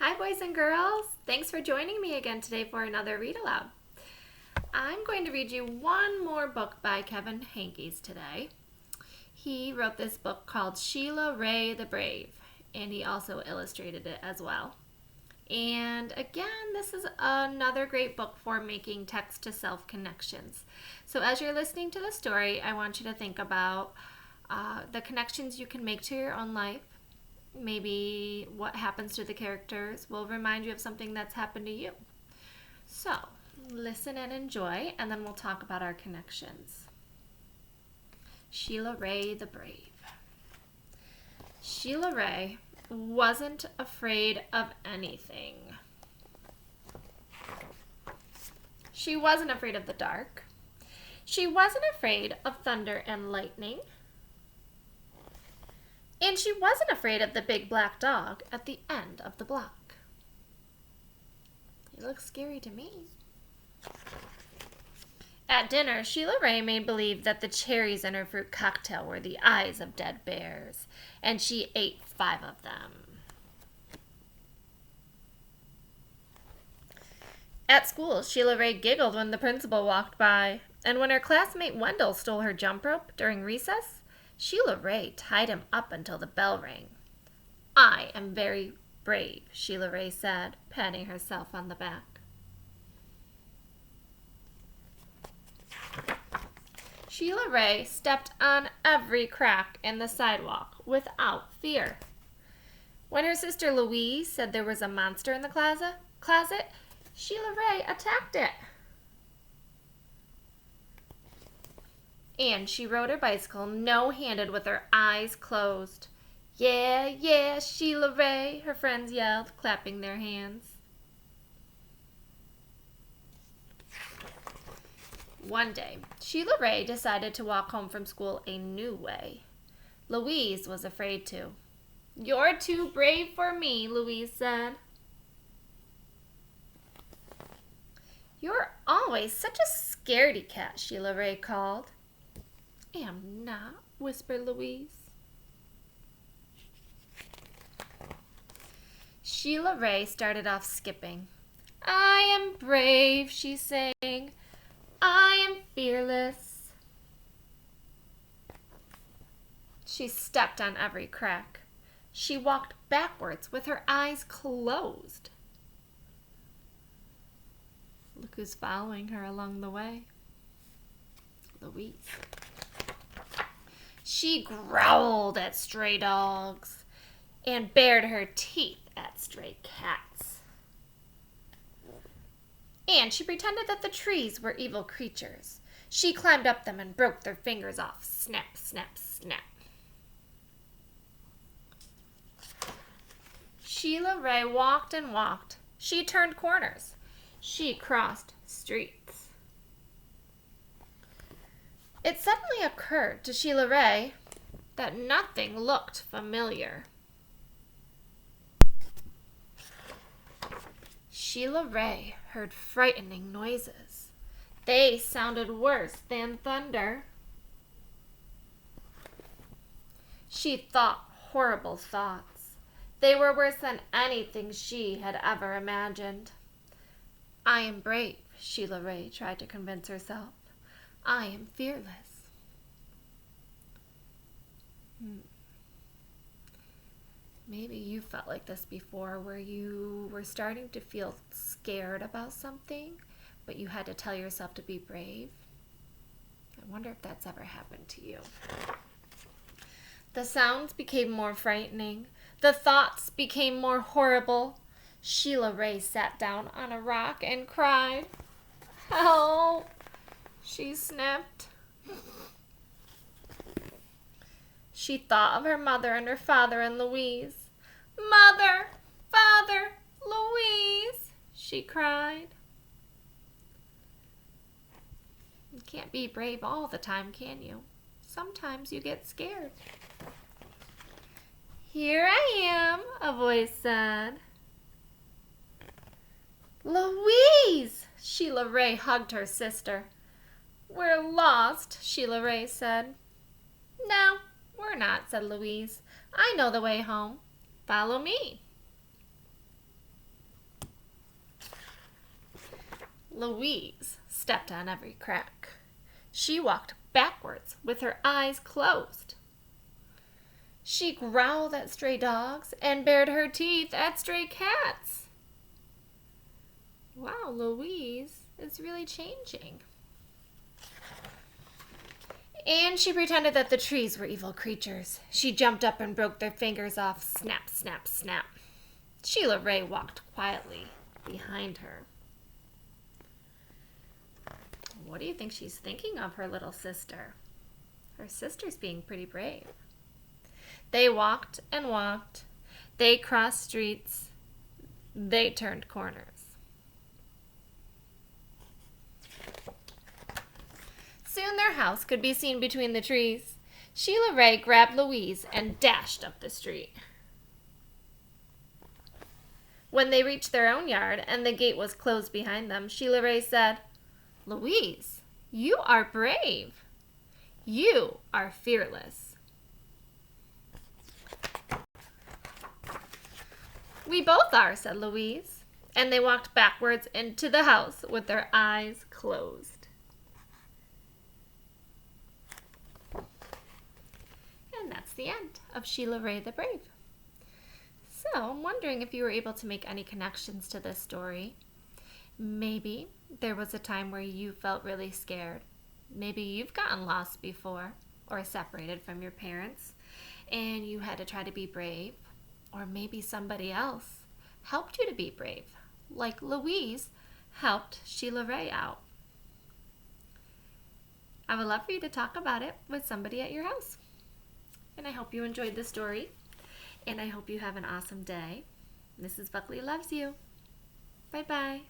Hi, boys and girls. Thanks for joining me again today for another read aloud. I'm going to read you one more book by Kevin Henkes today. He wrote this book called Sheila Rae the Brave, and he also illustrated it as well. And again, this is another great book for making text-to-self connections. So as you're listening to the story, I want you to think about the connections you can make to your own life. Maybe what happens to the characters will remind you of something that's happened to you. So, listen and enjoy, and then we'll talk about our connections. Sheila Rae the Brave. Sheila Rae wasn't afraid of anything. She wasn't afraid of the dark. She wasn't afraid of thunder and lightning. And she wasn't afraid of the big black dog at the end of the block. He looks scary to me. At dinner, Sheila Rae made believe that the cherries in her fruit cocktail were the eyes of dead bears, and she ate 5 of them. At school, Sheila Rae giggled when the principal walked by, and when her classmate Wendell stole her jump rope during recess, Sheila Rae tied him up until the bell rang. "I am very brave," Sheila Rae said, patting herself on the back. Sheila Rae stepped on every crack in the sidewalk without fear. When her sister Louise said there was a monster in the closet, Sheila Rae attacked it. And she rode her bicycle no-handed with her eyes closed. "Yeah, yeah, Sheila Rae," her friends yelled, clapping their hands. One day, Sheila Rae decided to walk home from school a new way. Louise was afraid to. "You're too brave for me," Louise said. "You're always such a scaredy cat," Sheila Rae called. "Am not," whispered Louise. Sheila Rae started off skipping. "I am brave," she sang. "I am fearless." She stepped on every crack. She walked backwards with her eyes closed. Look who's following her along the way. Louise. She growled at stray dogs and bared her teeth at stray cats. And she pretended that the trees were evil creatures. She climbed up them and broke their fingers off. Snap, snap, snap. Sheila Rae walked and walked. She turned corners. She crossed streets. It suddenly occurred to Sheila Rae that nothing looked familiar. Sheila Rae heard frightening noises. They sounded worse than thunder. She thought horrible thoughts. They were worse than anything she had ever imagined. "I am brave," Sheila Rae tried to convince herself. "I am fearless." Maybe you felt like this before, where you were starting to feel scared about something, but you had to tell yourself to be brave. I wonder if that's ever happened to you. The sounds became more frightening. The thoughts became more horrible. Sheila Rae sat down on a rock and cried. "Help!" she sniffed. She thought of her mother and her father and Louise. "Mother! Father! Louise!" she cried. You can't be brave all the time, can you? Sometimes you get scared. "Here I am," a voice said. "Louise!" Sheila Rae hugged her sister. "We're lost," Sheila Rae said. "No, we're not," said Louise. "I know the way home. Follow me." Louise stepped on every crack. She walked backwards with her eyes closed. She growled at stray dogs and bared her teeth at stray cats. Wow, Louise is really changing. And she pretended that the trees were evil creatures. She jumped up and broke their fingers off. Snap, snap, snap. Sheila Rae walked quietly behind her. What do you think she's thinking of her little sister? Her sister's being pretty brave. They walked and walked. They crossed streets. They turned corners. Soon their house could be seen between the trees. Sheila Rae grabbed Louise and dashed up the street. When they reached their own yard and the gate was closed behind them, Sheila Rae said, "Louise, you are brave. You are fearless." "We both are," said Louise, and they walked backwards into the house with their eyes closed. And that's the end of Sheila Rae the Brave. So I'm wondering if you were able to make any connections to this story. Maybe there was a time where you felt really scared. Maybe you've gotten lost before or separated from your parents and you had to try to be brave. Or maybe somebody else helped you to be brave, like Louise helped Sheila Rae out. I would love for you to talk about it with somebody at your house. And I hope you enjoyed the story, and I hope you have an awesome day. Mrs. Buckley loves you. Bye-bye.